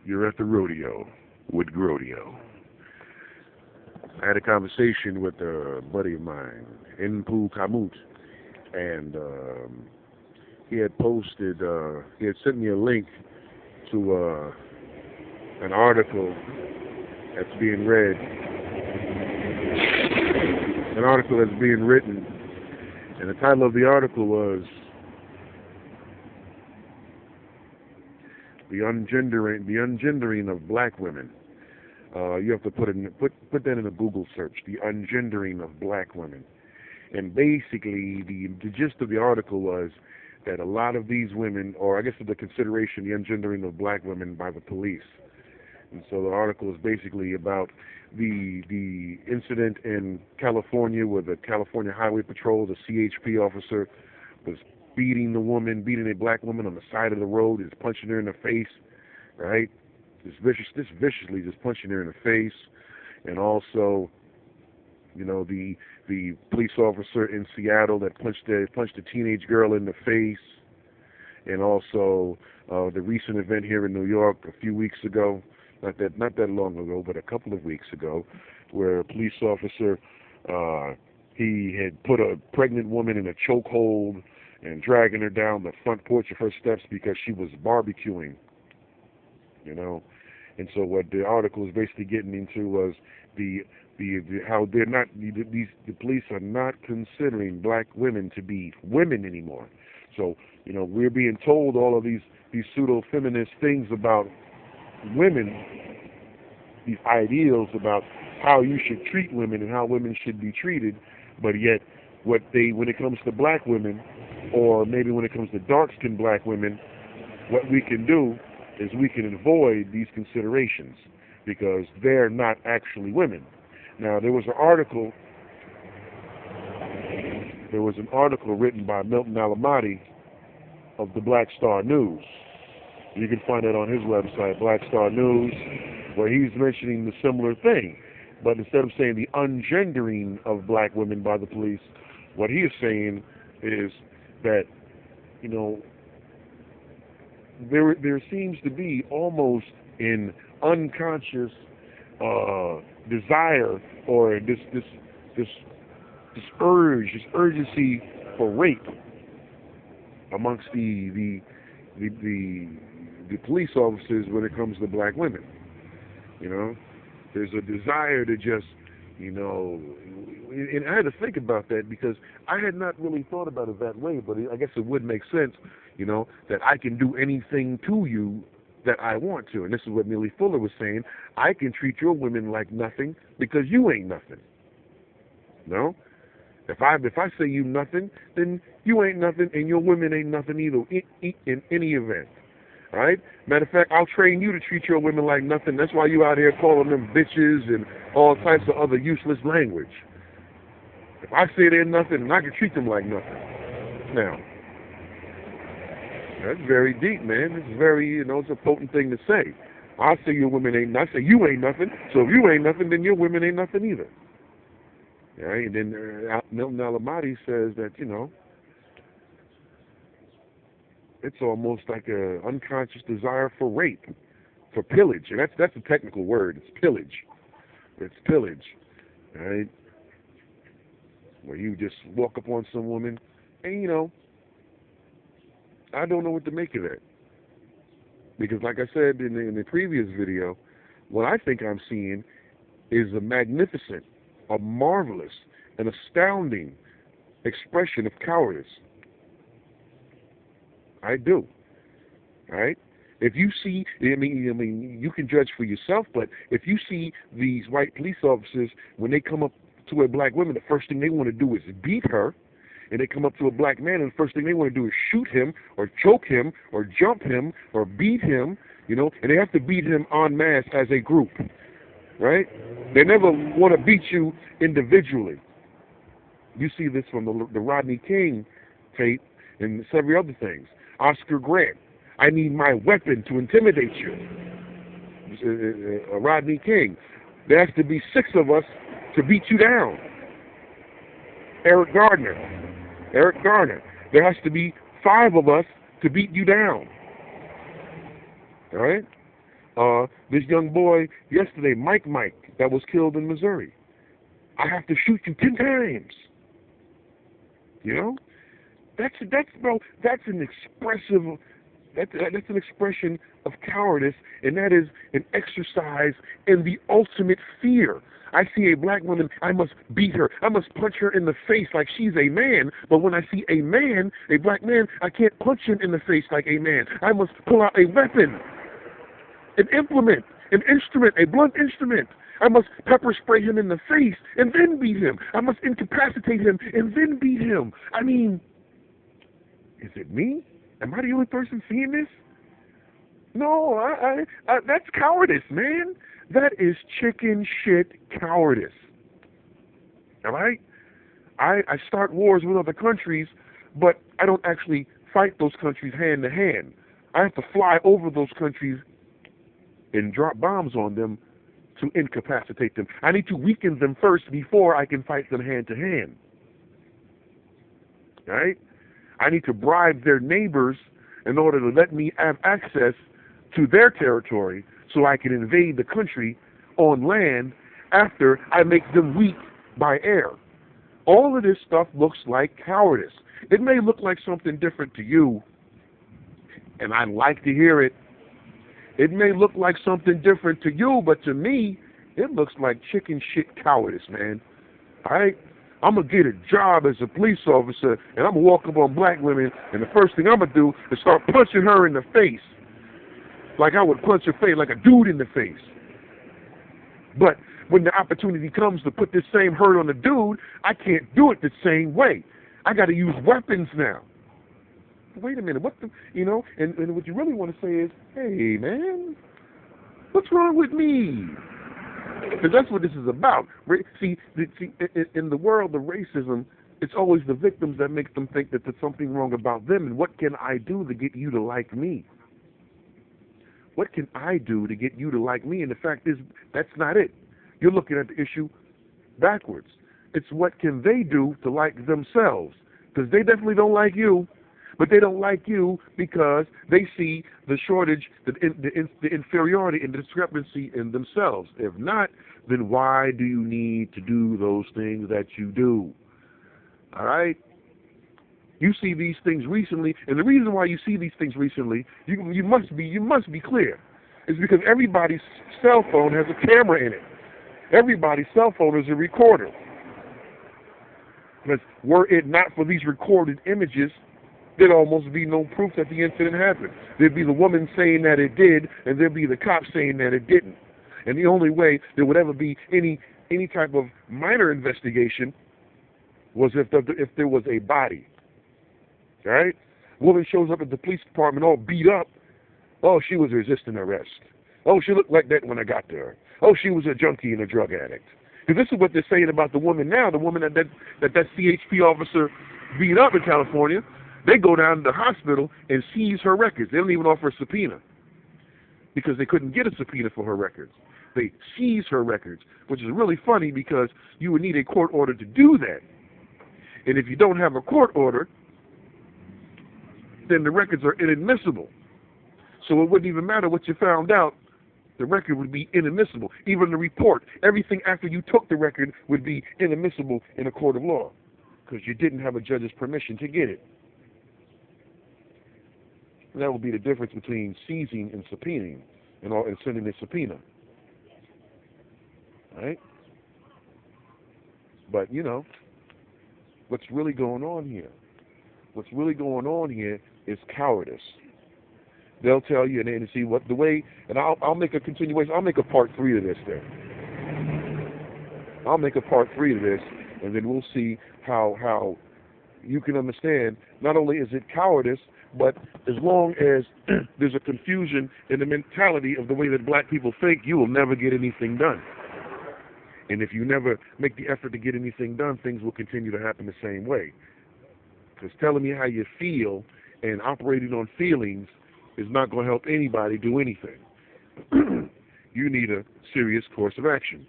You're at the rodeo with Grodio. I had a conversation with a buddy of mine, Npu Kamut, and he had posted, he had sent me a link to an article that's being read, an article that's being written, and the title of the article was the ungendering of black women. You have to put that in a Google search, the ungendering of black women. And basically, the gist of the article was that a lot of these women, or I guess the consideration, the ungendering of black women by the police. And so the article is basically about the incident in California where the California Highway Patrol, the CHP officer, was beating a black woman on the side of the road, is punching her in the face, right? Just viciously just punching her in the face. And also, the police officer in Seattle that punched a teenage girl in the face. And also the recent event here in New York a few weeks ago, not that long ago, but a couple of weeks ago, where a police officer, he had put a pregnant woman in a chokehold and dragging her down the front porch of her steps because she was barbecuing, And so what the article is basically getting into was the how they're not, the police are not considering black women to be women anymore. So, we're being told all of these pseudo-feminist things about women, these ideals about how you should treat women and how women should be treated, but yet when it comes to black women, or maybe when it comes to dark-skinned black women, what we can do is we can avoid these considerations because they're not actually women. Now, there was an article written by Milton Alamati of the Black Star News. You can find that on his website, Black Star News, where he's mentioning the similar thing. But instead of saying the ungendering of black women by the police, what he is saying is that, there seems to be almost an unconscious desire or this urgency for rape amongst the police officers when it comes to black women. There's a desire to just, and I had to think about that because I had not really thought about it that way, but I guess it would make sense, that I can do anything to you that I want to. And this is what Millie Fuller was saying. I can treat your women like nothing because you ain't nothing. No? If I say you nothing, then you ain't nothing and your women ain't nothing either in any event. All right? Matter of fact, I'll train you to treat your women like nothing. That's why you out here calling them bitches and all types of other useless language. If I say they're nothing, then I can treat them like nothing. Now, that's very deep, man. It's very, it's a potent thing to say. I say your women ain't nothing. I say you ain't nothing. So if you ain't nothing, then your women ain't nothing either. All right? And then Milton Alamati says that, it's almost like an unconscious desire for rape, for pillage. And that's a technical word. It's pillage. It's pillage. All right? Where you just walk up on some woman and, I don't know what to make of that. Because like I said in the previous video, what I think I'm seeing is a magnificent, a marvelous, an astounding expression of cowardice. I do. All right? If you see, I mean, you can judge for yourself, but if you see these white police officers, when they come up to a black woman, the first thing they want to do is beat her, and they come up to a black man, and the first thing they want to do is shoot him, or choke him, or jump him, or beat him, and they have to beat him en masse as a group, right? They never want to beat you individually. You see this from the Rodney King tape and several other things. Oscar Grant, I need my weapon to intimidate you. Rodney King, there has to be 6 of us to beat you down. Eric Garner, there has to be 5 of us to beat you down. All right? This young boy yesterday, Mike, that was killed in Missouri. I have to shoot you 10 times. You know, that's bro. That's an expressive. That's an expression of cowardice, and that is an exercise in the ultimate fear. I see a black woman, I must beat her. I must punch her in the face like she's a man. But when I see a man, a black man, I can't punch him in the face like a man. I must pull out a weapon, an implement, an instrument, a blunt instrument. I must pepper spray him in the face and then beat him. I must incapacitate him and then beat him. I mean, is it me? Am I the only person seeing this? No, that's cowardice, man. That is chicken shit cowardice. All right? I start wars with other countries, but I don't actually fight those countries hand to hand. I have to fly over those countries and drop bombs on them to incapacitate them. I need to weaken them first before I can fight them hand to hand. All right? I need to bribe their neighbors in order to let me have access to their territory so I can invade the country on land after I make them weak by air. All of this stuff looks like cowardice. It may look like something different to you, and I'd like to hear it. It may look like something different to you, but to me, it looks like chicken shit cowardice, man. All right? I'm going to get a job as a police officer, and I'm going to walk up on black women, and the first thing I'm going to do is start punching her in the face. Like I would punch her face, like a dude in the face. But when the opportunity comes to put this same hurt on the dude, I can't do it the same way. I got to use weapons now. Wait a minute, what the, you know, and what you really want to say is, hey, man, what's wrong with me? Because that's what this is about. See, in the world of racism, it's always the victims that make them think that there's something wrong about them. And what can I do to get you to like me? What can I do to get you to like me? And the fact is, that's not it. You're looking at the issue backwards. It's what can they do to like themselves? Because they definitely don't like you. But they don't like you because they see the shortage, the inferiority and the discrepancy in themselves. If not, then why do you need to do those things that you do? All right? You see these things recently, and the reason why you see these things recently, you must be clear. It's because everybody's cell phone has a camera in it. Everybody's cell phone is a recorder. Because were it not for these recorded images, there'd almost be no proof that the incident happened. There'd be the woman saying that it did, and there'd be the cop saying that it didn't. And the only way there would ever be any type of minor investigation was if there was a body. All right? Woman shows up at the police department all beat up. Oh, she was resisting arrest. Oh, she looked like that when I got to her. Oh, she was a junkie and a drug addict. Because this is what they're saying about the woman now, the woman that CHP officer beat up in California. They go down to the hospital and seize her records. They don't even offer a subpoena because they couldn't get a subpoena for her records. They seize her records, which is really funny because you would need a court order to do that. And if you don't have a court order, then the records are inadmissible. So it wouldn't even matter what you found out. The record would be inadmissible. Even the report, everything after you took the record would be inadmissible in a court of law because you didn't have a judge's permission to get it. And that would be the difference between seizing and subpoenaing and sending a subpoena. Right? But, you know, what's really going on here? What's really going on here is cowardice. They'll tell you, and see what the way, and I'll make a continuation. I'll make a part 3 of this then. I'll make a part 3 of this, and then we'll see how you can understand. Not only is it cowardice, but as long as there's a confusion in the mentality of the way that black people think, you will never get anything done. And if you never make the effort to get anything done, things will continue to happen the same way. Because telling me how you feel and operating on feelings is not going to help anybody do anything. You need a serious course of action.